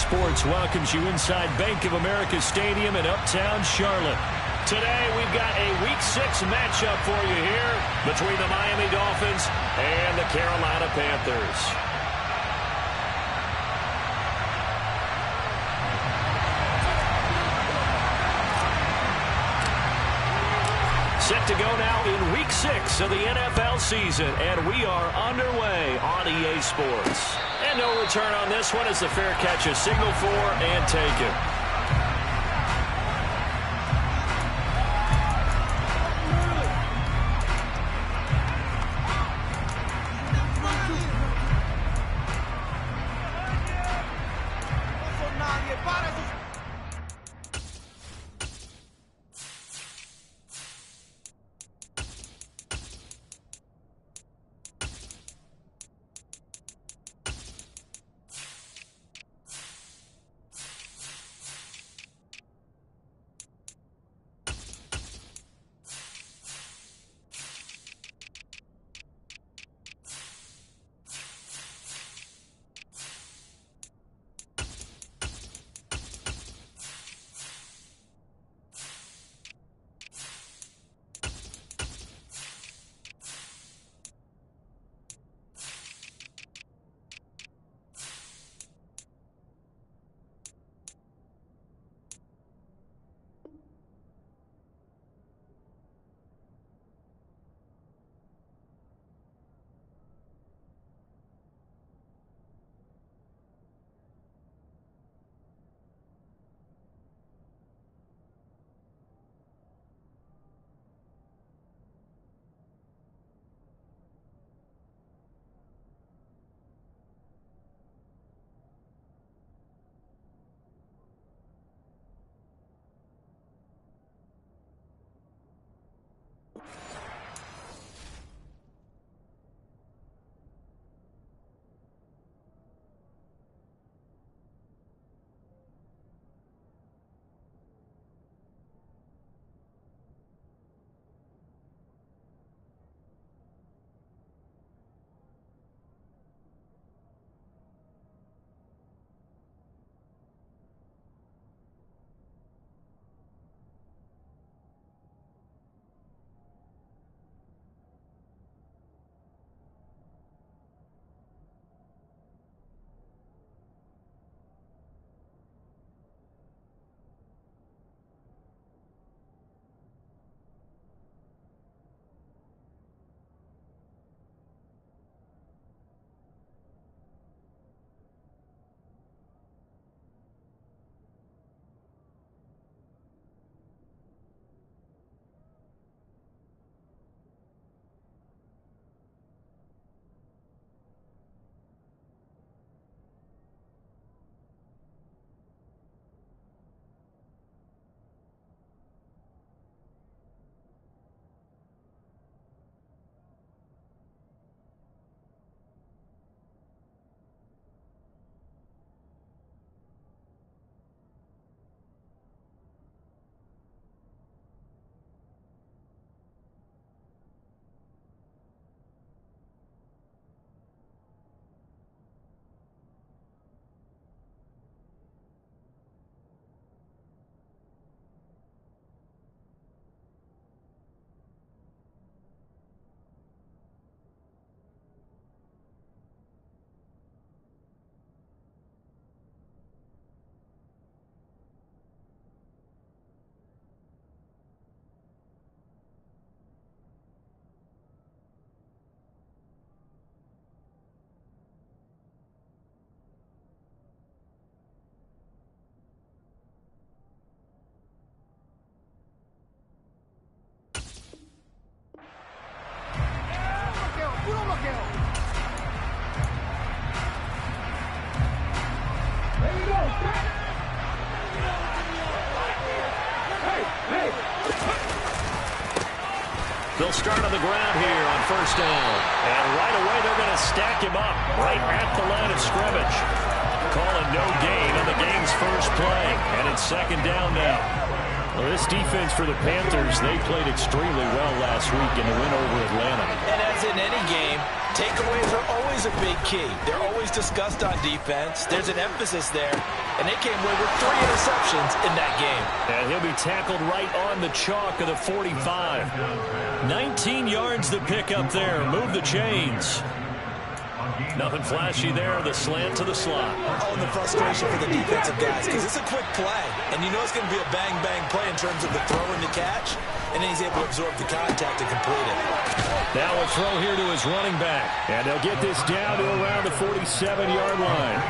Sports welcomes you inside Bank of America Stadium in Uptown Charlotte. Today, we've got a Week 6 matchup for you here between the Miami Dolphins and the Carolina Panthers. Set to go now in Week 6 of the NFL season, and we are underway on EA Sports. And no return on this one as the fair catch is signaled for and taken. They'll start on the ground here on first down. And right away, they're going to stack him up right at the line of scrimmage. Calling no gain on the game's first play. And it's second down now. Well, this defense for the Panthers, they played extremely well last week in the win over Atlanta. And as in any game, takeaways are always a big key. They're always discussed on defense. There's an emphasis there. And they came away with 3 interceptions in that game. And he'll be tackled right on the chalk of the 45. 19 yards to pick up there. Move the chains. Nothing flashy there. The slant to the slot. Oh, and the frustration for the defensive guys, because it's a quick play. And you know it's going to be a bang-bang play in terms of the throw and the catch. And then he's able to absorb the contact and complete it. Now a throw here to his running back. And they'll get this down to around the 47-yard line.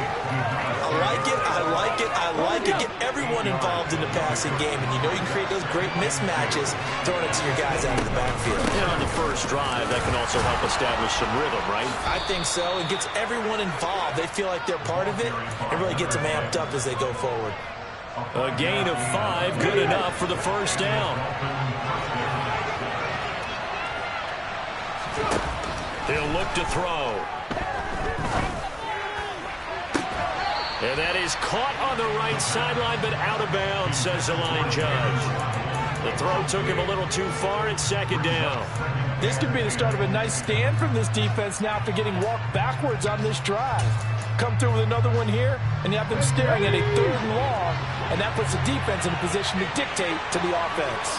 I like it, I like it, I like it. Get everyone involved in the passing game. And you know you can create those great mismatches throwing it to your guys out of the backfield. And on the first drive, that can also help establish some rhythm, right? I think so. It gets everyone involved. They feel like they're part of it. It really gets them amped up as they go forward. A gain of 5, good enough for the first down. He'll look to throw. And that is caught on the right sideline, but out of bounds, says the line judge. The throw took him a little too far. It's second down. This could be the start of a nice stand from this defense now after getting walked backwards on this drive. Come through with another one here, and you have them staring at a 3rd and long, and that puts the defense in a position to dictate to the offense.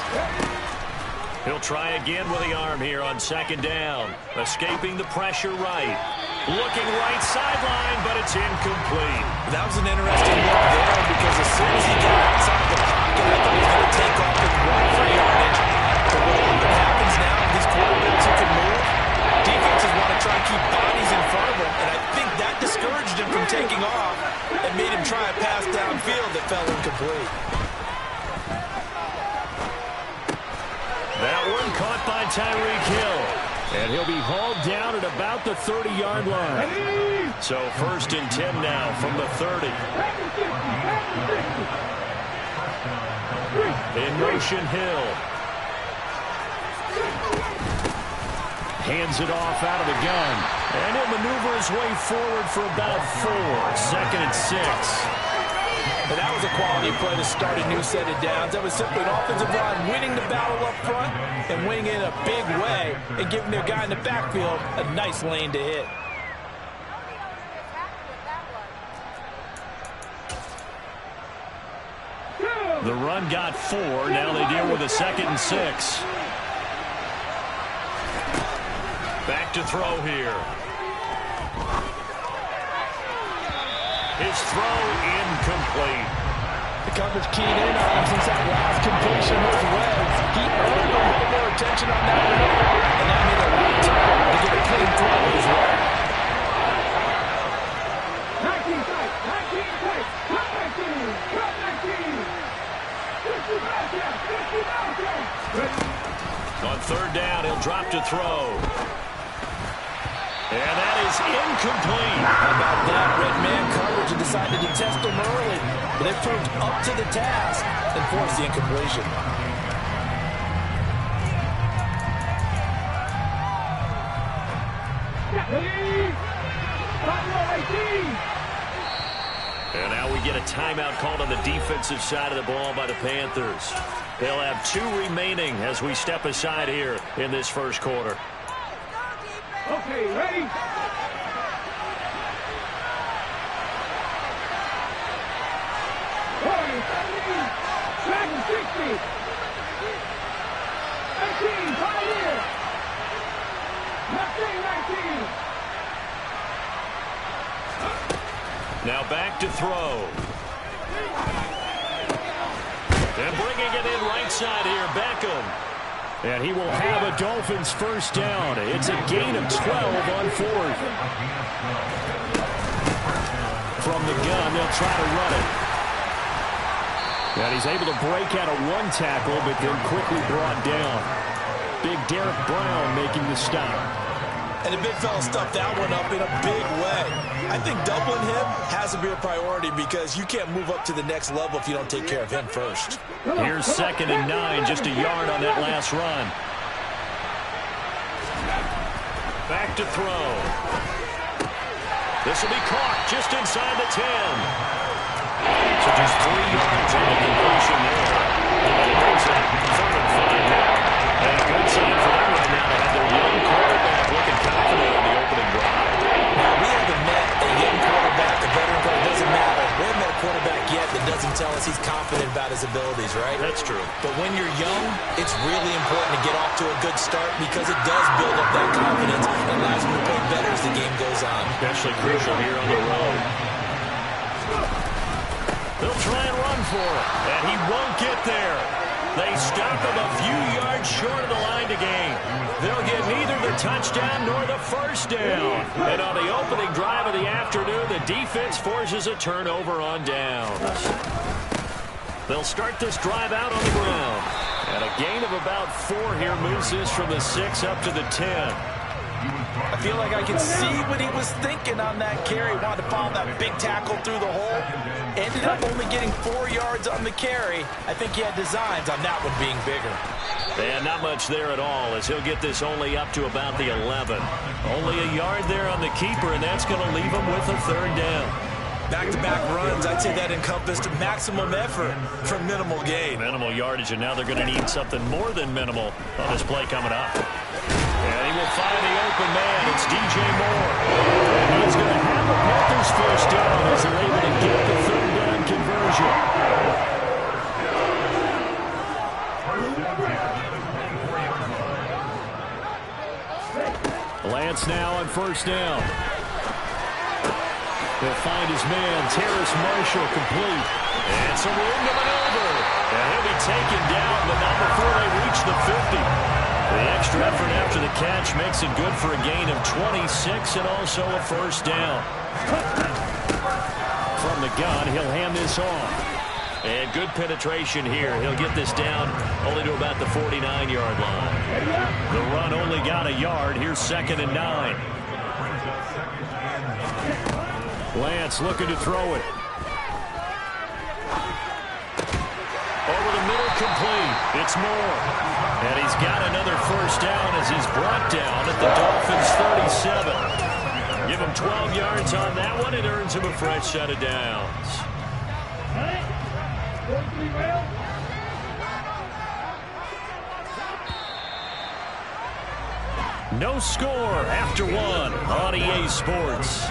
He'll try again with the arm here on second down. Escaping the pressure right. Looking right sideline, but it's incomplete. That was an interesting look there because as soon as he got outside the pocket, I thought he was going to take off and run for yardage. But what happens now with these quarterbacks who can move, defenses want to try and keep bodies in front of them, and I think that discouraged him from taking off and made him try a pass downfield that fell incomplete. That one caught by Tyreek Hill. And he'll be hauled down at about the 30-yard line. So 1st and 10 now from the 30. In motion, Hill. Hands it off out of the gun. And he'll maneuver his way forward for about 4. 2nd and 6. And that was a quality play to start a new set of downs. That was simply an offensive line winning the battle up front and winning it in a big way and giving their guy in the backfield a nice lane to hit. The run got 4. Now they deal with a 2nd and 6. Back to throw here. His throw incomplete. The coverage keyed in on him since that last completion was legs. He earned a little more attention on that maneuver, and that made a lot of time to get a clean throw his way. 19 sight, 19 quick, cut 19, cut 19. 50 back there, 50 back there. On 3rd down, he'll drop to throw. And that is incomplete. How about that? Red man coverage and decided to test them early. But they proved up to the task and forced the incompletion. And now we get a timeout called on the defensive side of the ball by the Panthers. They'll have 2 remaining as we step aside here in this first quarter. Okay, ready? Back 60. 19, 5 here. 19. Now back to throw. And bringing it in right side here, Beckham. And he will have a Dolphins first down. It's a gain of 12 on 4th. From the gun, they'll try to run it. And he's able to break out of 1 tackle, but then quickly brought down. Big Derek Brown making the stop. And the big fella stuffed that one up in a big way. I think doubling him has to be a priority because you can't move up to the next level if you don't take care of him first. Here's 2nd and 9, just a yard on that last run. Back to throw. This will be caught just inside the 10. So just 3 yards on the completion there. yet that doesn't tell us he's confident about his abilities, right? That's true. But when you're young, it's really important to get off to a good start because it does build up that confidence and allows him to play better as the game goes on. Especially crucial here on the road. They'll try and run for it, and he won't get there. They stop him a few yards short of the line to gain. They'll get neither the touchdown nor the first down. And on the opening drive of the afternoon, the defense forces a turnover on downs. They'll start this drive out on the ground. And a gain of about 4 here moves this from the 6 up to the 10. I feel like I can see what he was thinking on that carry. Wanted to follow that big tackle through the hole. Ended up only getting 4 yards on the carry. I think he had designs on that one being bigger. And not much there at all, as he'll get this only up to about the 11. Only a yard there on the keeper, and that's going to leave him with a 3rd down. Back-to-back runs, I'd say that encompassed maximum effort for minimal gain. Minimal yardage, and now they're going to need something more than minimal on this play coming up. And he will find the open man. It's DJ Moore. And he's going to have the Panthers first down as they're able to get the 3rd down conversion. Lance now on 1st down. He'll find his man, Terrace Marshall, complete. And some room to maneuver. And he'll be taken down, but not before they reach the 50. The extra effort after the catch makes it good for a gain of 26 and also a 1st down. From the gun, he'll hand this off. And good penetration here. He'll get this down only to about the 49-yard line. The run only got a yard. Here's 2nd and 9. Lance looking to throw it. Over the middle, complete. It's Moore. And he's got another 1st down as he's brought down at the Dolphins' 37. Give him 12 yards on that one. It earns him a fresh set of downs. No score after 1 on EA Sports.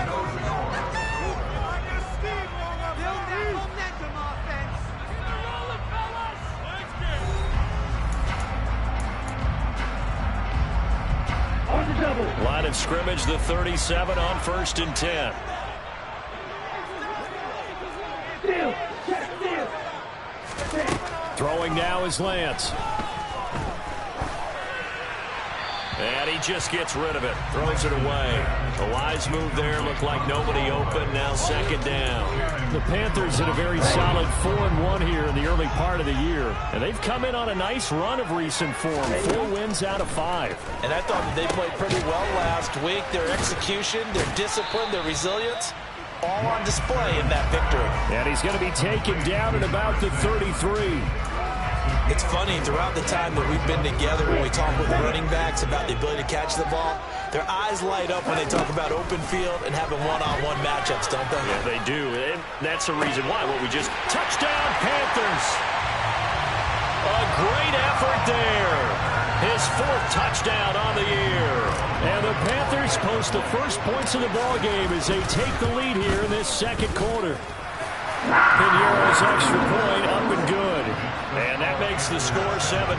Line of scrimmage, the 37 on 1st and 10. Throwing now is Lance. And he just gets rid of it. Throws it away. A wise move there. Looked like nobody open. Now 2nd down. The Panthers had a very solid 4-1 here in the early part of the year. And they've come in on a nice run of recent form. 4 wins out of 5. And I thought that they played pretty well last week. Their execution, their discipline, their resilience, all on display in that victory. And he's going to be taken down at about the 33. It's funny, throughout the time that we've been together, when we talk with the running backs about the ability to catch the ball, their eyes light up when they talk about open field and having one-on-one matchups, don't they? Yeah, they do. And that's the reason why. What we just... Touchdown, Panthers! A great effort there. His 4th touchdown on the year. And the Panthers post the first points of the ballgame as they take the lead here in this 2nd quarter. Pinheiro's extra point up and good. And that makes the score 7-0.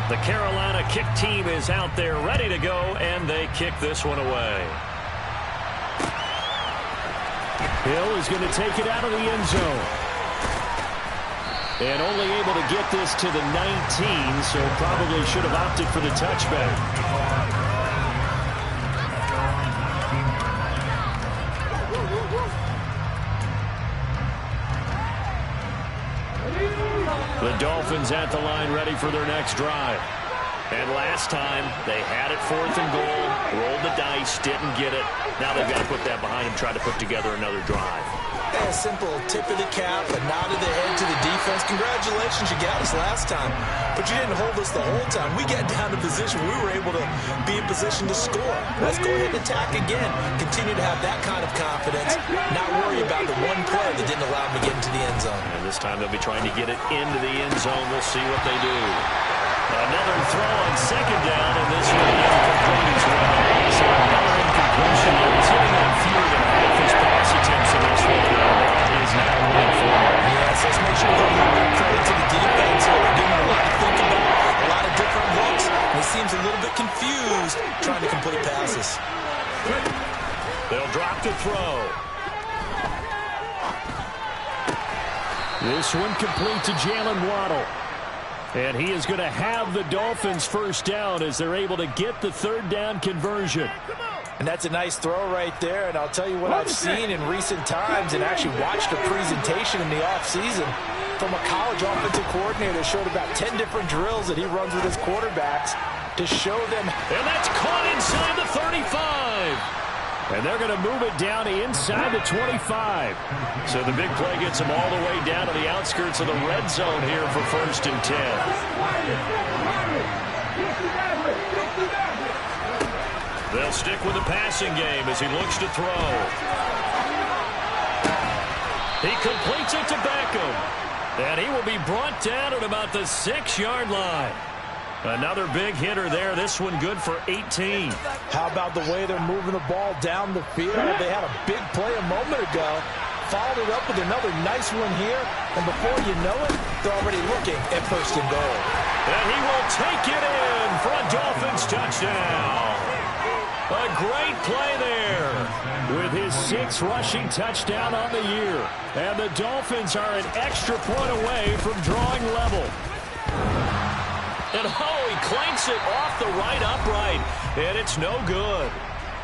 The Carolina kick team is out there ready to go, and they kick this one away. Hill is going to take it out of the end zone. And only able to get this to the 19, so probably should have opted for the touchback. The Dolphins at the line ready for their next drive. And last time, they had it 4th and goal, rolled the dice, didn't get it. Now they've got to put that behind them, try to put together another drive. A simple tip of the cap, a nod of the head to the defense. Congratulations, you got us last time. But you didn't hold us the whole time. We got down to position. We were able to be in position to score. Let's go ahead and attack again. Continue to have that kind of confidence. Not worry about the one play that didn't allow them to get into the end zone. And this time they'll be trying to get it into the end zone. We'll see what they do. Another throw on 2nd down, and this one incomplete as well. So another incompletion. It's hitting on fewer than half his passes attempts in this one. That is not a winning formula. Yes, let's make sure we give a little bit of credit to the defense here. They're giving a lot to think about, a lot of different looks, and he seems a little bit confused trying to complete passes. They'll drop to throw. This one complete to Jalen Waddle. And he is going to have the Dolphins first down as they're able to get the third down conversion. And that's a nice throw right there. And I'll tell you what I've seen in recent times and actually watched a presentation in the offseason from a college offensive coordinator that showed about 10 different drills that he runs with his quarterbacks to show them. And that's caught inside the 35. And they're going to move it down inside the 25. So the big play gets them all the way down to the outskirts of the red zone here for 1st and 10. They'll stick with the passing game as he looks to throw. He completes it to Beckham. And he will be brought down at about the 6-yard line. Another big hitter there. This one good for 18. How about the way they're moving the ball down the field? They had a big play a moment ago. Followed it up with another nice one here. And before you know it, they're already looking at 1st and goal. And he will take it in for a Dolphins touchdown. A great play there with his 6th rushing touchdown on the year. And the Dolphins are an extra point away from drawing level. And he clanks it off the right upright, and it's no good.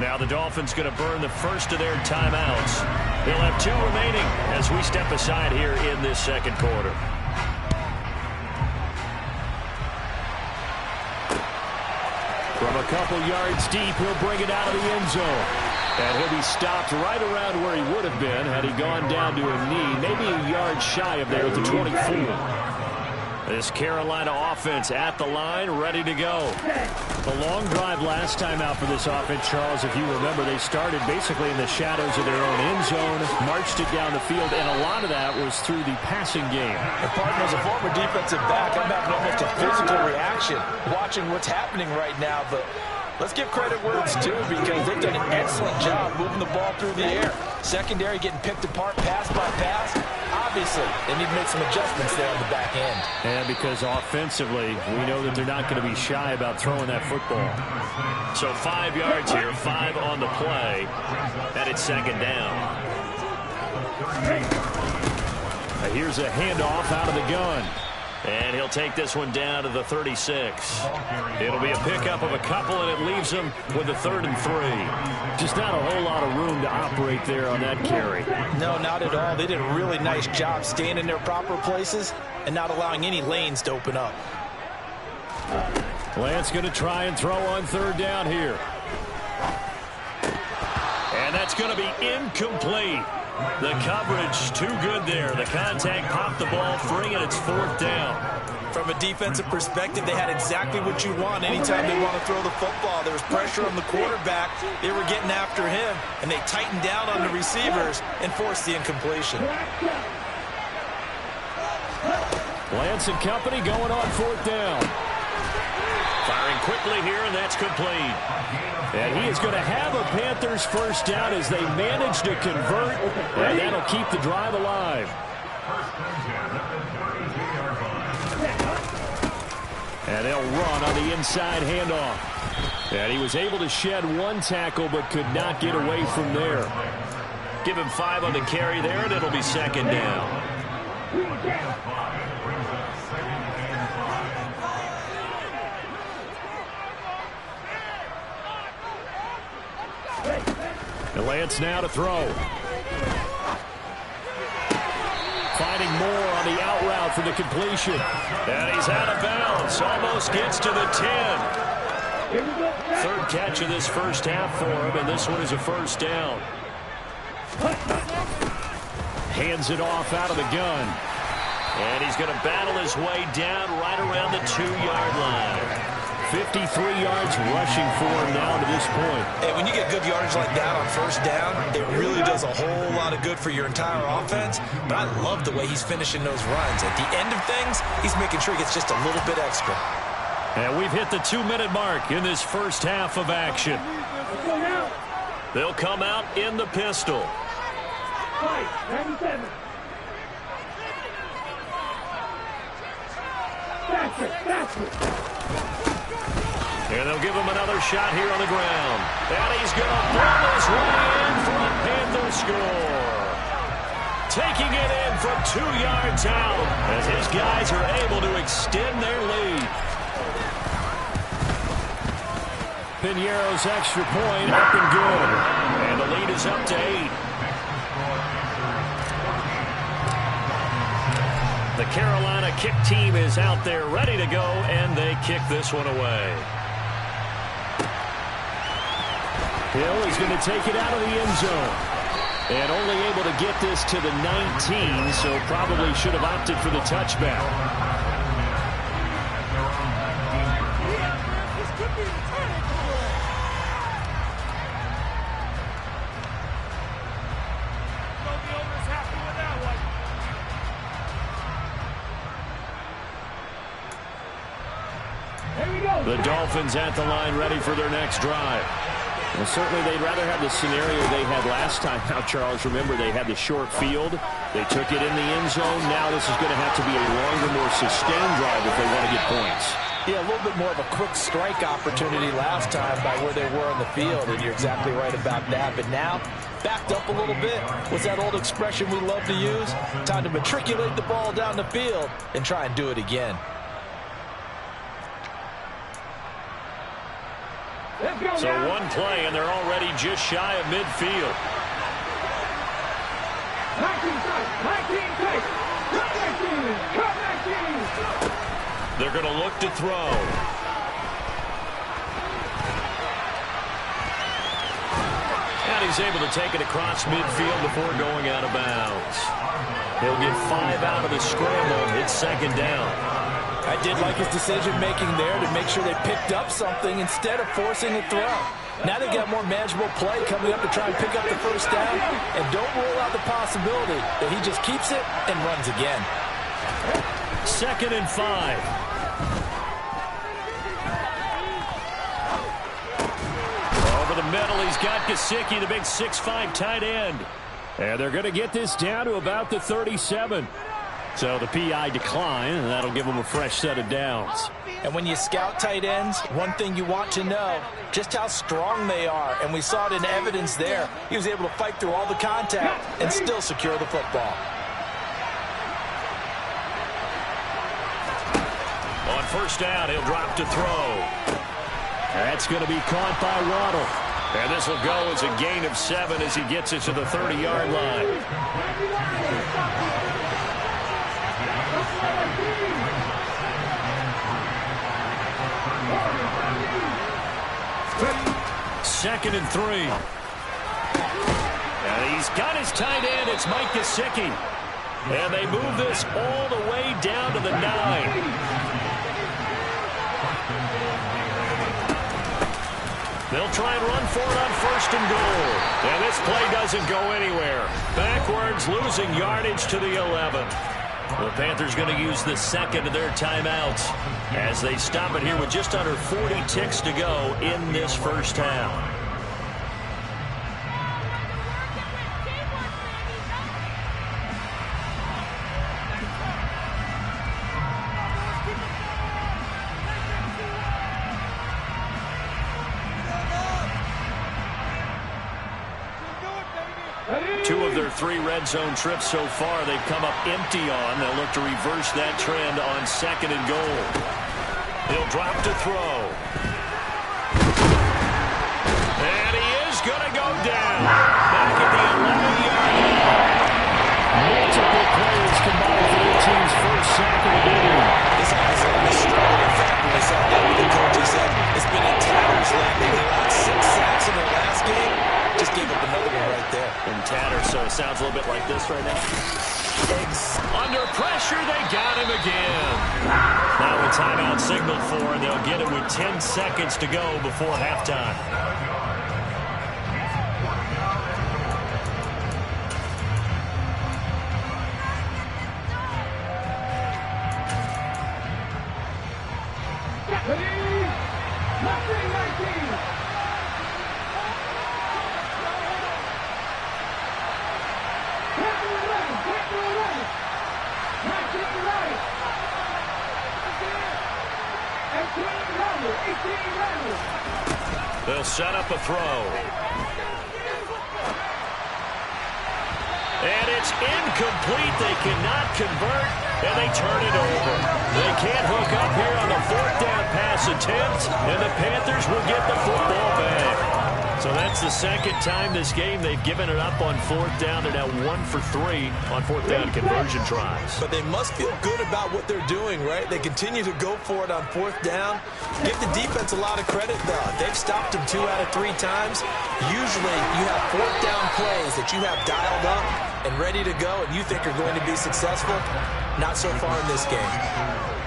Now the Dolphins going to burn the first of their timeouts. They'll have 2 remaining as we step aside here in this second quarter. From a couple yards deep, he'll bring it out of the end zone. And he'll be stopped right around where he would have been had he gone down to a knee, maybe a yard shy of there at the 24. This Carolina offense at the line, ready to go. The long drive last time out for this offense, Charles, if you remember, they started basically in the shadows of their own end zone, marched it down the field, and a lot of that was through the passing game. And partner, as a former defensive back, I'm having almost a physical reaction watching what's happening right now, but let's give credit where it's due because they've done an excellent job moving the ball through the air. Secondary getting picked apart pass by pass. Obviously, they need to make some adjustments there on the back end. And because offensively, we know that they're not going to be shy about throwing that football. So 5 yards here, 5 on the play, and it's 2nd down. Here's a handoff out of the gun. And he'll take this one down to the 36. It'll be a pickup of a couple, and it leaves him with a 3rd and 3. Just not a whole lot of room to operate there on that carry. No, not at all. They did a really nice job staying in their proper places and not allowing any lanes to open up. Lance going to try and throw on 3rd down here. And that's going to be incomplete. The coverage too good there. The contact popped the ball free, and it's 4th down. From a defensive perspective, they had exactly what you want anytime they want to throw the football. There was pressure on the quarterback. They were getting after him, and they tightened down on the receivers and forced the incompletion. Lance and company going on 4th down. Firing quickly here, and that's complete. And he is going to have a Panthers first down as they manage to convert, and that'll keep the drive alive. And they'll run on the inside handoff. And he was able to shed 1 tackle but could not get away from there. Give him 5 on the carry there, and it'll be 2nd down. Lance now to throw. Finding more on the out route for the completion. And he's out of bounds. Almost gets to the 10. 3rd catch of this first half for him, and this one is a first down. Hands it off out of the gun. And he's going to battle his way down right around the 2-yard line. 53 yards rushing for him now to this point. Hey, when you get good yardage like that on first down, it really does a whole lot of good for your entire offense. But I love the way he's finishing those runs. At the end of things, he's making sure he gets just a little bit extra. And we've hit the 2-minute mark in this first half of action. They'll come out in the pistol. Fight, 97. Faster. And they'll give him another shot here on the ground. And he's going to pull this one in for a Panther score. Taking it in from 2 yards out as his guys are able to extend their lead. Piñeiro's extra point up and good. And the lead is up to 8. The Carolina kick team is out there ready to go, and they kick this one away. Hill is going to take it out of the end zone. And only able to get this to the 19, so probably should have opted for the touchback. The Dolphins at the line ready for their next drive. Well, certainly they'd rather have the scenario they had last time. Now, Charles, remember, they had the short field. They took it in the end zone. Now this is going to have to be a longer, more sustained drive if they want to get points. Yeah, a little bit more of a quick strike opportunity last time by where they were on the field, and you're exactly right about that. But now, backed up a little bit. What's that old expression we love to use? Time to matriculate the ball down the field and try and do it again. So one play, and they're already just shy of midfield. 19 They're going to look to throw. And he's able to take it across midfield before going out of bounds. He'll get 5 out of the scramble. It's second down. I did like his decision-making there to make sure they picked up something instead of forcing a throw. Now they've got more manageable play coming up to try and pick up the first down, and don't rule out the possibility that he just keeps it and runs again. 2nd and 5. Over the middle, he's got Gesicki, the big 6'5" tight end. And they're going to get this down to about the 37. So the PI decline, and that'll give them a fresh set of downs. And when you scout tight ends, one thing you want to know, just how strong they are. And we saw it in evidence there. He was able to fight through all the contact and still secure the football. On first down, he'll drop to throw. That's going to be caught by Waddle. And this will go as a gain of 7 as he gets it to the 30-yard line. Second and 3. And he's got his tight end. It's Mike Gesicki. And they move this all the way down to the 9. They'll try and run for it on 1st and goal. And this play doesn't go anywhere. Backwards, losing yardage to the 11. The Panthers going to use the second of their timeouts as they stop it here with just under 40 ticks to go in this first half. Two of their 3 red zone trips so far, they've come up empty on. They'll look to reverse that trend on 2nd and goal. He'll drop to throw. And he is going to go down. Back at the 11-yard line. Multiple plays combined for their team's first sack of the game. This offensive is struggling. In fact, when we sat down with the coach, he said it's been in tatters lately. They allowed 6 sacks in their last game. Just gave up another one right there. In tatters, so it sounds a little bit like this right now. Under pressure, they got him again. Now a timeout signal for, and they'll get it with 10 seconds to go before halftime. They'll set up a throw. And it's incomplete. They cannot convert, and they turn it over. They can't hook up here on the fourth down pass attempt, and the Panthers will get the football back. So that's the second time this game they've given it up on fourth down. They're now 1 for 3 on fourth down conversion tries. But they must feel good about what they're doing, right? They continue to go for it on fourth down. Give the defense a lot of credit, though. They've stopped them 2 out of 3 times. Usually you have fourth down plays that you have dialed up and ready to go and you think are going to be successful. Not so far in this game.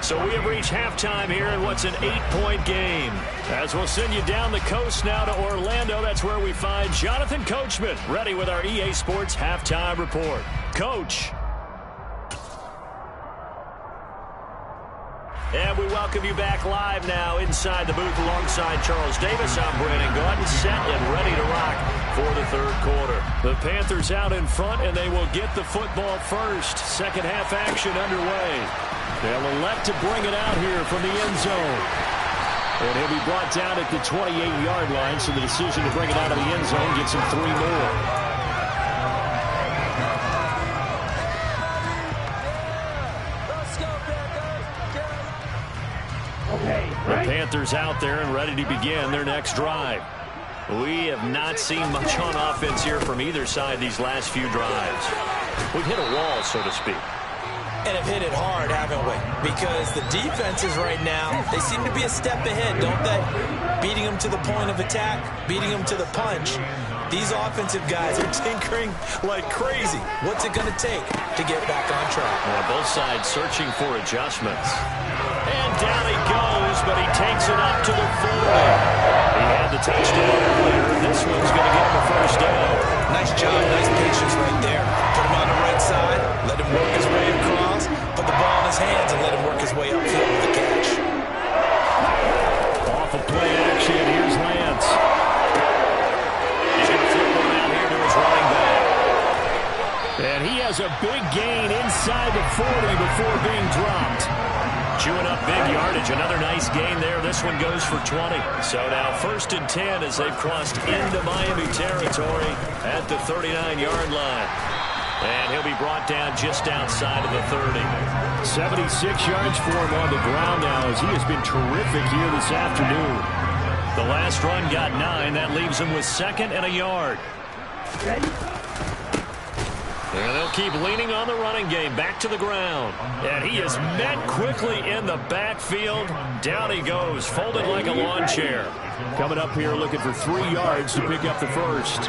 So we have reached halftime here in what's an 8-point game. As we'll send you down the coast now to Orlando, that's where we find Jonathan Coachman, ready with our EA Sports Halftime Report. Coach. And we welcome you back live now inside the booth alongside Charles Davis. I'm Brandon Gaudin, set and ready to rock for the third quarter. The Panthers out in front, and they will get the football first. Second half action underway. They'll elect to bring it out here from the end zone. And he'll be brought down at the 28-yard line, so the decision to bring it out of the end zone gets him 3 more. The Panthers out there and ready to begin their next drive. We have not seen much on offense here from either side these last few drives. We've hit a wall, so to speak. And have hit it hard, haven't we? Because the defenses right now, they seem to be a step ahead, don't they? Beating them to the point of attack, beating them to the punch. These offensive guys are tinkering like crazy. What's it going to take to get back on track? Well, both sides searching for adjustments. And down he goes, but he takes it up to the 40. He had the touchdown earlier. This one's going to get him a first down. Nice job, nice patience right there. Put him on the right side, let him work his way across, put the ball in his hands, and let him work his way upfield with the catch. Off of play action, here's Lance. He's going to flip one out here to his running back. And he has a big gain inside the 40 before being dropped. Chewing up big yardage. Another nice gain there. This one goes for 20. So now 1st and 10 as they've crossed into Miami territory at the 39-yard line. And he'll be brought down just outside of the 30. 76 yards for him on the ground now as he has been terrific here this afternoon. The last run got 9. That leaves him with 2nd and a yard. And they'll keep leaning on the running game. Back to the ground. And he is met quickly in the backfield. Down he goes, folded like a lawn chair. Coming up here looking for 3 yards to pick up the first.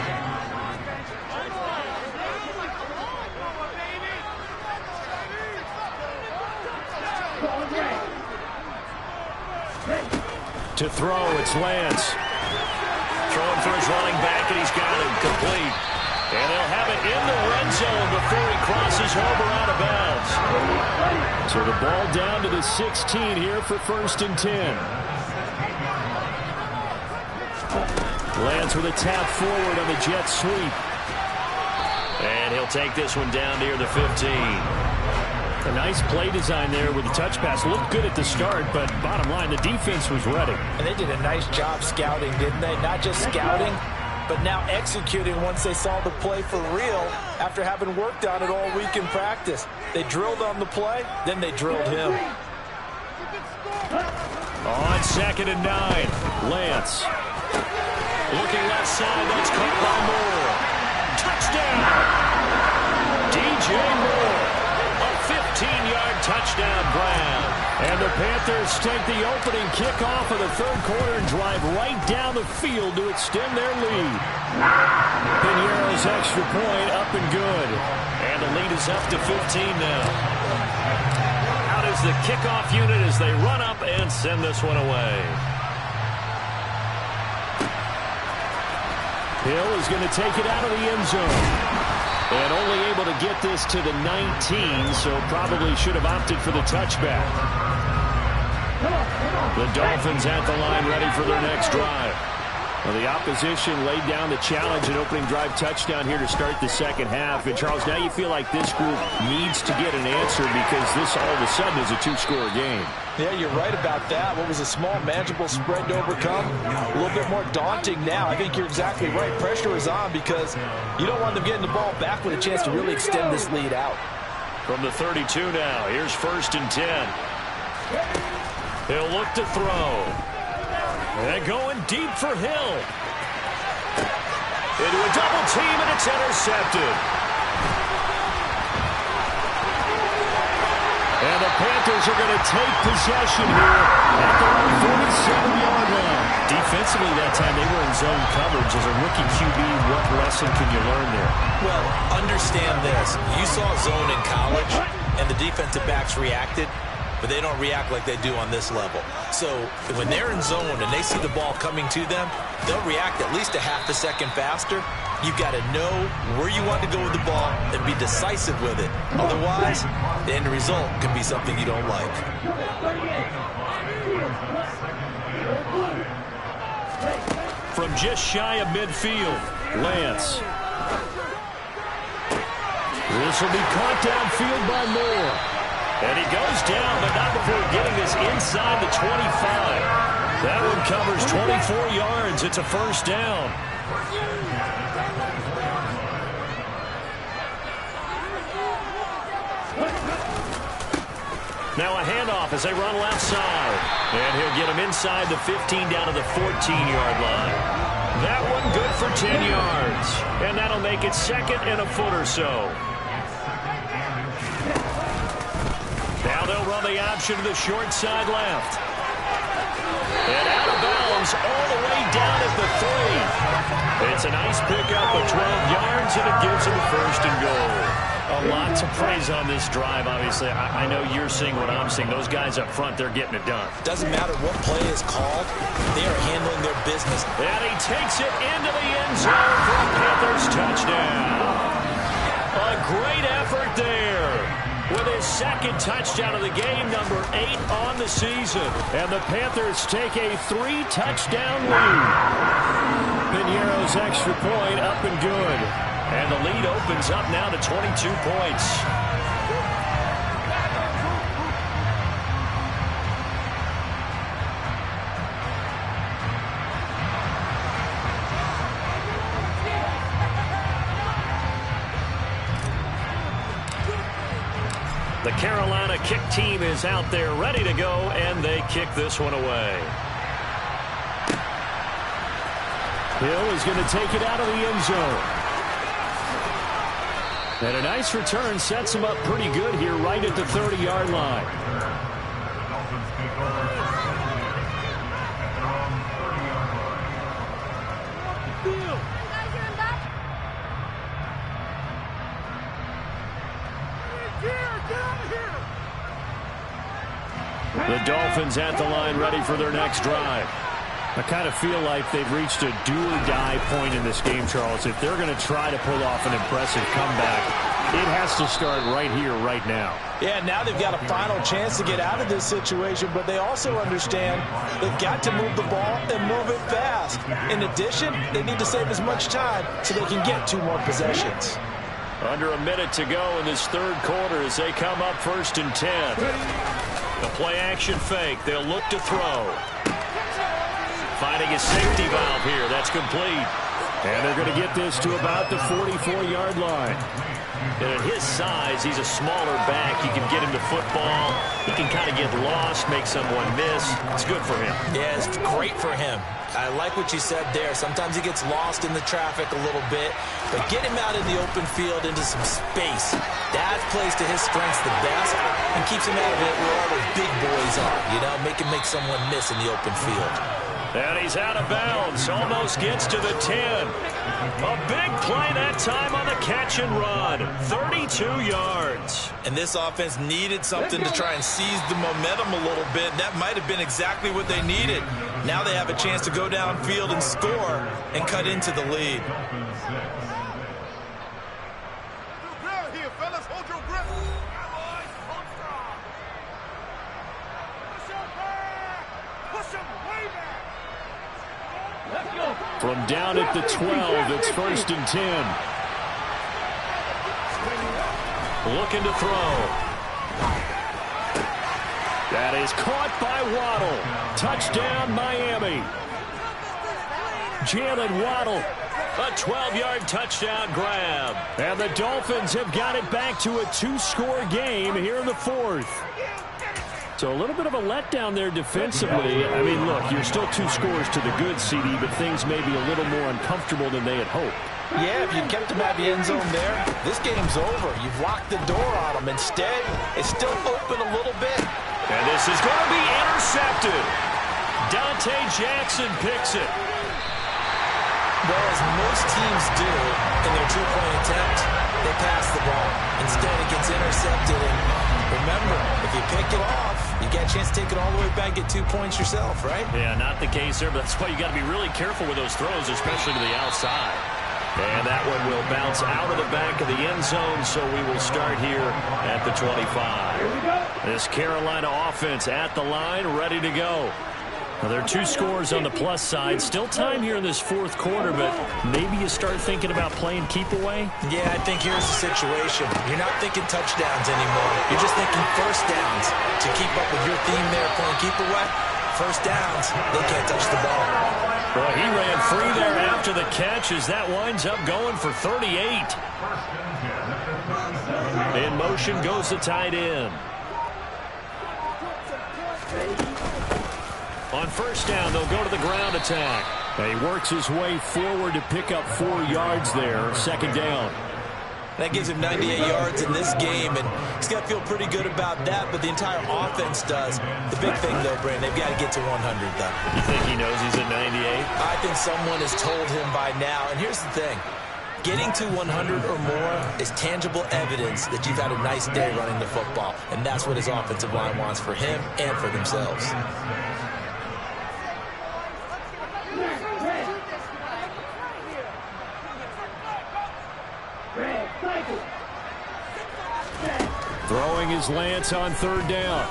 To throw, it's Lance. Throwing for his running back, and he's got him complete. And they'll have it in the red zone before he crosses over out of bounds. So the ball down to the 16 here for 1st and 10. Lance with a tap forward on the jet sweep. And he'll take this one down near the 15. A nice play design there with the touch pass. Looked good at the start, but bottom line, the defense was ready. And they did a nice job scouting, didn't they? Not just scouting, but now executing once they saw the play for real after having worked on it all week in practice. They drilled on the play, then they drilled him. On 2nd and 9, Lance. Looking left side, that's caught by Moore. Touchdown! DJ Moore. 15-yard touchdown grab. And the Panthers take the opening kickoff of the third quarter and drive right down the field to extend their lead. Pinheiro's extra point up and good. And the lead is up to 15 now. Out is the kickoff unit as they run up and send this one away. Hill is going to take it out of the end zone. And only able to get this to the 19, so probably should have opted for the touchback. The Dolphins at the line ready for their next drive. Well, the opposition laid down the challenge, an opening drive touchdown here to start the second half. And, Charles, now you feel like this group needs to get an answer because this all of a sudden is a two-score game. Yeah, you're right about that. What was a small, manageable spread to overcome, a little bit more daunting now. I think you're exactly right. Pressure is on because you don't want them getting the ball back with a chance to really extend this lead out. From the 32 now, here's 1st and 10. He'll look to throw. And going deep for Hill. Into a double team, and it's intercepted. And the Panthers are going to take possession here at the 47-yard line. Defensively that time, they were in zone coverage. As a rookie QB, what lesson can you learn there? Well, understand this. You saw zone in college, and the defensive backs reacted, but they don't react like they do on this level. So when they're in zone and they see the ball coming to them, they'll react at least a half a second faster. You've got to know where you want to go with the ball and be decisive with it. Otherwise, the end result can be something you don't like. From just shy of midfield, Lance. This will be caught downfield by Moore. And he goes down, but not before getting this inside the 25. That one covers 24 yards. It's a first down. Now a handoff as they run left side. And he'll get him inside the 15 down to the 14-yard line. That one good for 10 yards. And that'll make it 2nd and a foot or so. Now they'll run the option to the short side left. And out of bounds all the way down at the 3. It's a nice pickup of 12 yards, and it gives them a 1st and goal. A lot to praise on this drive, obviously. I know you're seeing what I'm seeing. Those guys up front, they're getting it done. Doesn't matter what play is called. They are handling their business. And he takes it into the end zone for a Panthers touchdown. A great effort there. With his 2nd touchdown of the game, number 8 on the season. And the Panthers take a 3-touchdown lead. Piñeiro's extra point up and good. And the lead opens up now to 22 points. The Carolina kick team is out there ready to go, and they kick this one away. Hill is going to take it out of the end zone. And a nice return sets him up pretty good here right at the 30-yard line. The Dolphins at the line ready for their next drive. I kind of feel like they've reached a do-or-die point in this game, Charles. If they're going to try to pull off an impressive comeback, it has to start right here, right now. Yeah, now they've got a final chance to get out of this situation, but they also understand they've got to move the ball and move it fast. In addition, they need to save as much time so they can get 2 more possessions. Under a minute to go in this 3rd quarter as they come up 1st and 10. The play-action fake. They'll look to throw. Finding a safety valve here. That's complete. And they're going to get this to about the 44-yard line. And at his size, he's a smaller back. You can get him to football. He can kind of get lost, make someone miss. It's good for him. Yeah, it's great for him. I like what you said there. Sometimes he gets lost in the traffic a little bit, but get him out in the open field into some space. That plays to his strengths the best and keeps him out of it where all those big boys are. You know, make him make someone miss in the open field. And he's out of bounds. Almost gets to the 10. A big play that time on the catch and run. 32 yards. And this offense needed something to try and seize the momentum a little bit. That might have been exactly what they needed. Now they have a chance to go downfield and score and cut into the lead. From down at the 12, it's 1st and 10. Looking to throw. That is caught by Waddle. Touchdown, Miami. Jalen Waddle. A 12-yard touchdown grab. And the Dolphins have got it back to a 2-score game here in the 4th. So a little bit of a letdown there defensively. I mean, look, you're still 2 scores to the good, CD, but things may be a little more uncomfortable than they had hoped. Yeah, if you kept them at the end zone there, this game's over. You've locked the door on them. Instead, it's still open a little bit. And this is going to be intercepted. Dante Jackson picks it. Well, as most teams do in their 2-point attempt, they pass the ball. Instead, it gets intercepted. And remember, if you pick it off, you get a chance to take it all the way back, get 2 points yourself, right? Yeah, not the case there, but that's why you got to be really careful with those throws, especially to the outside. And that one will bounce out of the back of the end zone, so we will start here at the 25. This Carolina offense at the line, ready to go. Now, there are 2 scores on the plus side. Still time here in this 4th quarter, but maybe you start thinking about playing keep away? Yeah, I think here's the situation. You're not thinking touchdowns anymore. You're just thinking first downs. To keep up with your theme there, playing keep away, first downs, they can't touch the ball. Boy, he ran free there after the catch as that winds up going for 38. In motion goes the tight end. On first down, they'll go to the ground attack. And he works his way forward to pick up 4 yards there. 2nd down. That gives him 98 yards in this game, and he's got to feel pretty good about that, but the entire offense does. The big thing, though, Brandon, they've got to get to 100, though. You think he knows he's at 98? I think someone has told him by now, and here's the thing. Getting to 100 or more is tangible evidence that you've had a nice day running the football, and that's what his offensive line wants for him and for themselves. Throwing his Lance on 3rd down.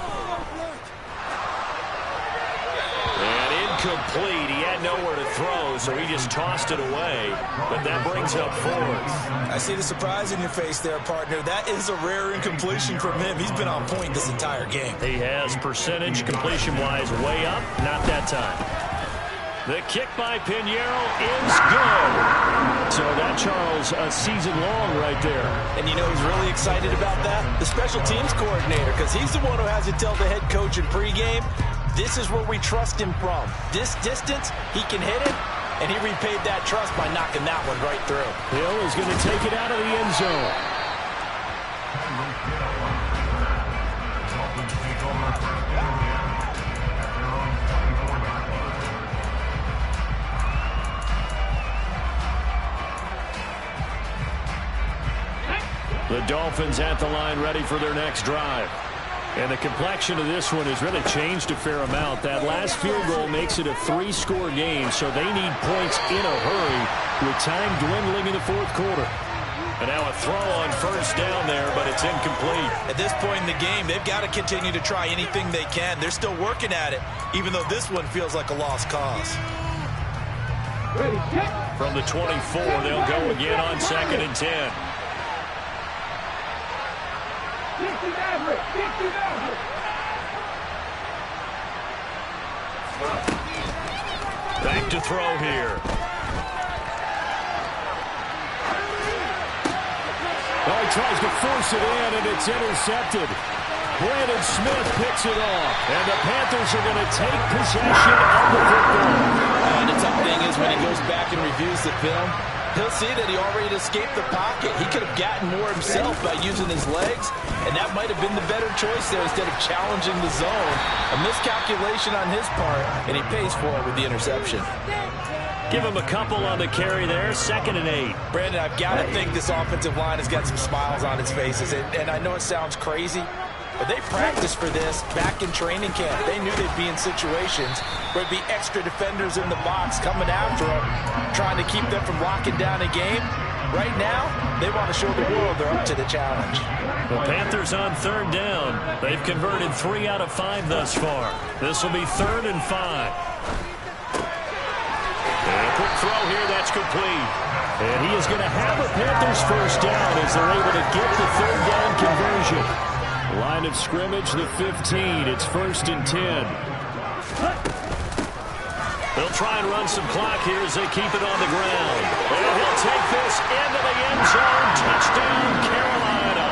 And incomplete. He had nowhere to throw, so he just tossed it away. But that brings up 4th. I see the surprise in your face there, partner. That is a rare incompletion from him. He's been on point this entire game. He has percentage completion-wise way up. Not that time. The kick by Pinheiro is good. So that, Charles, a season long right there. And you know who's really excited about that? The special teams coordinator, because he's the one who has to tell the head coach in pregame, this is where we trust him from. This distance, he can hit it, and he repaid that trust by knocking that one right through. Hill is going to take it out of the end zone. The Dolphins at the line ready for their next drive. And the complexion of this one has really changed a fair amount. That last field goal makes it a 3-score game, so they need points in a hurry with time dwindling in the 4th quarter. And now a throw on first down there, but it's incomplete. At this point in the game, they've got to continue to try anything they can. They're still working at it, even though this one feels like a lost cause. From the 24, they'll go again on 2nd and 10. Back to throw here. Oh, he tries to force it in, and it's intercepted. Brandon Smith picks it off, and the Panthers are going to take possession of the football. And the tough thing is when he goes back and reviews the film, he'll see that he already escaped the pocket. He could have gotten more himself by using his legs, and that might have been the better choice there instead of challenging the zone. A miscalculation on his part, and he pays for it with the interception. Give him a couple on the carry there, 2nd and 8. Brandon, I've got to think this offensive line has got some smiles on its faces, and I know it sounds crazy, but they practiced for this back in training camp. They knew they'd be in situations where there'd be extra defenders in the box coming after them, trying to keep them from locking down a game. Right now, they want to show the world they're up to the challenge. The Panthers on 3rd down. They've converted 3 out of 5 thus far. This will be 3rd and 5. And quick throw here. That's complete. And he is going to have a Panthers first down as they're able to get the third down conversion. Line of scrimmage, the 15. It's 1st and 10. They'll try and run some clock here as they keep it on the ground. And he'll take this into the end zone. Touchdown, Carolina.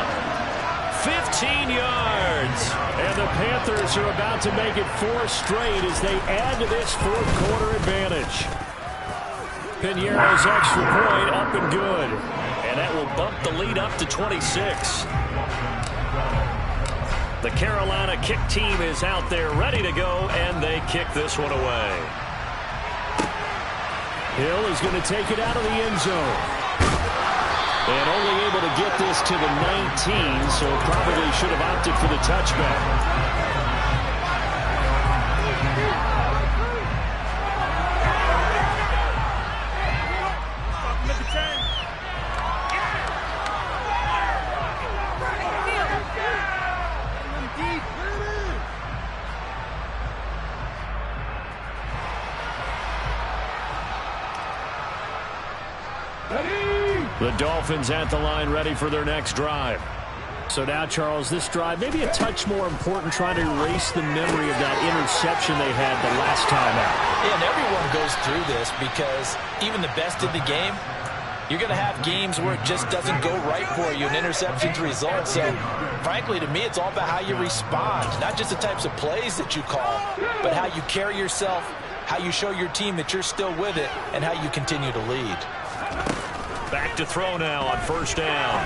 15 yards. And the Panthers are about to make it 4 straight as they add to this fourth-quarter advantage. Piñeiro's extra point up and good. And that will bump the lead up to 26. The Carolina kick team is out there ready to go, and they kick this one away. Hill is going to take it out of the end zone. And only able to get this to the 19, so probably should have opted for the touchback. The Dolphins at the line ready for their next drive. So now, Charles, this drive maybe a touch more important, trying to erase the memory of that interception they had the last time out. Yeah, and everyone goes through this because even the best in the game, you're going to have games where it just doesn't go right for you, and interceptions result. So, frankly, to me, it's all about how you respond, not just the types of plays that you call, but how you carry yourself, how you show your team that you're still with it, and how you continue to lead. Back to throw now on first down.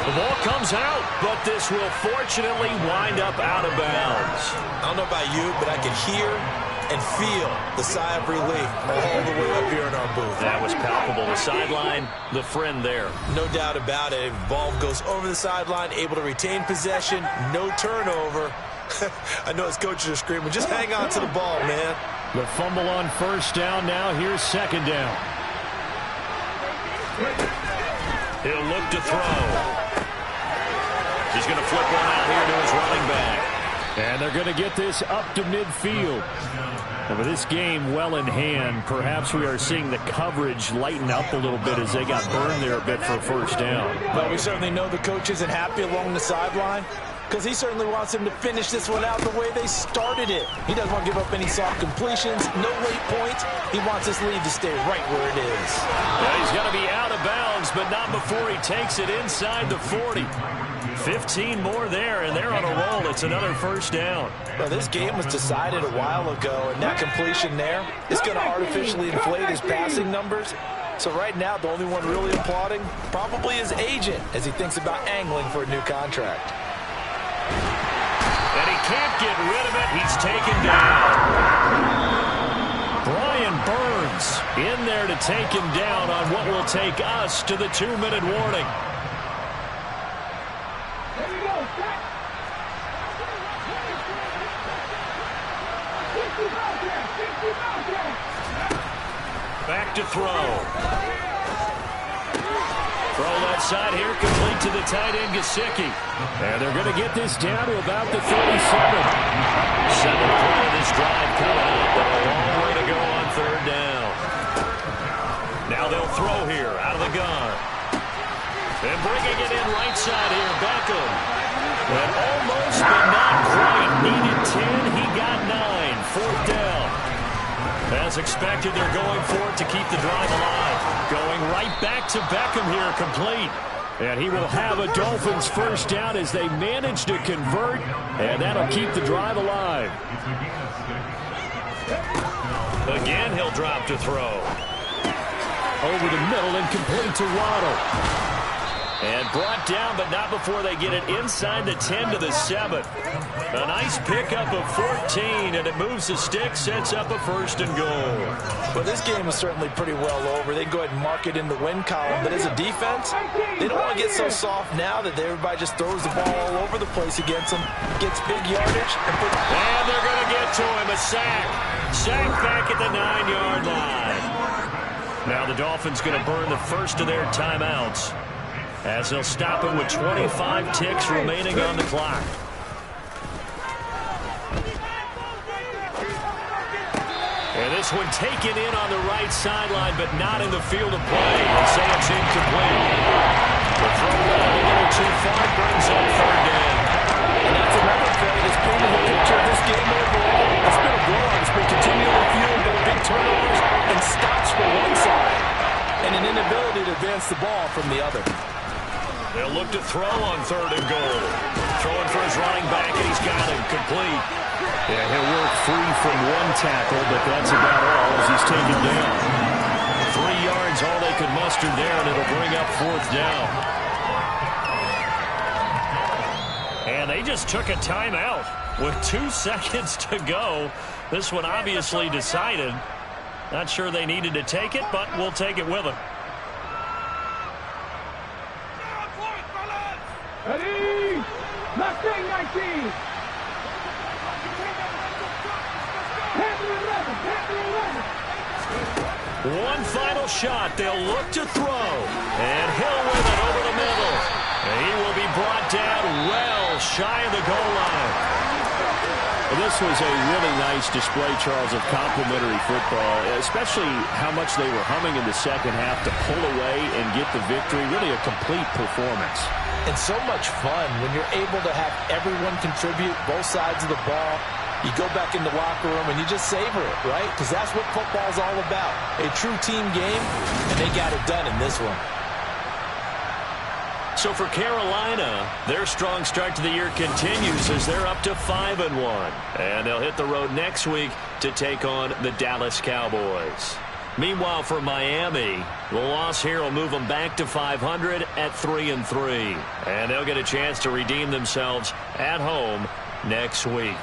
The ball comes out, but this will fortunately wind up out of bounds. I don't know about you, but I can hear and feel the sigh of relief all the way up here in our booth. That was palpable. The sideline, the friend there. No doubt about it. Ball goes over the sideline, able to retain possession, no turnover. I know his coaches are screaming, just hang on to the ball, man. The fumble on first down. Now here's second down. He'll look to throw. He's going to flip one out here to his running back. And they're going to get this up to midfield. And with this game well in hand, perhaps we are seeing the coverage lighten up a little bit as they got burned there a bit for first down. Well, we certainly know the coach isn't happy along the sideline, because he certainly wants him to finish this one out the way they started it. He doesn't want to give up any soft completions, no late points. He wants this lead to stay right where it is. Yeah, he's got to be out of bounds, but not before he takes it inside the 40. 15 more there, and they're on a roll. It's another first down. Well, this game was decided a while ago, and that completion there is going to artificially inflate his passing numbers. So right now, the only one really applauding probably his agent as he thinks about angling for a new contract. And he can't get rid of it. He's taken down. Brian Burns in there to take him down on what will take us to the 2-minute warning. Back to throw. Throw left side here, complete to the tight end, Gesicki. And they're going to get this down to about the 37. Seventh play of this drive coming up, but a long way to go on third down. Now they'll throw here, out of the gun. And bringing it in right side here, Beckham. And almost, but not quite. Needed 10, he got 9. Fourth down. As expected, they're going for it to keep the drive alive. Going right back to Beckham here, complete. And he will have a Dolphins first down as they manage to convert, and that'll keep the drive alive. Again, he'll drop to throw. Over the middle and complete to Waddle. And brought down, but not before they get it inside the 10 to the 7. A nice pickup of 14, and it moves the stick, sets up a first and goal. Well, this game is certainly pretty well over. They can go ahead and mark it in the win column, but as a defense, they don't want to get so soft now that everybody just throws the ball all over the place against them, gets big yardage. And they're going to get to him, a sack. Sack back at the 9-yard line. Now the Dolphins going to burn the first of their timeouts, as they'll stop him with 25 ticks remaining on the clock. This one taken in on the right sideline, but not in the field of play. They say it's incomplete. The throw a little too far brings up third down. And that's another play that's painted the picture of this game overall. It's been a blowout. It's been continually fueled by big turnovers and stops for one side, and an inability to advance the ball from the other. They'll look to throw on 3rd and goal. Throwing for his running back, and he's got him complete. Yeah, he'll work free from one tackle, but that's about all as he's taken down. 3 yards, all they could muster there, and it'll bring up 4th down. And they just took a timeout with 2 seconds to go. This one obviously decided. Not sure they needed to take it, but we'll take it with them. Ready? Left wing 19. One final shot. They'll look to throw. And Hill with it over the middle. And he will be brought down well shy of the goal line. Well, this was a really nice display, Charles, of complimentary football, especially how much they were humming in the second half to pull away and get the victory. Really a complete performance. And so much fun when you're able to have everyone contribute, both sides of the ball. You go back in the locker room and you just savor it, right? Because that's what football's all about. A true team game, and they got it done in this one. So for Carolina, their strong start to the year continues as they're up to 5-1. And they'll hit the road next week to take on the Dallas Cowboys. Meanwhile, for Miami, the loss here will move them back to 500 at 3-3. And they'll get a chance to redeem themselves at home next week.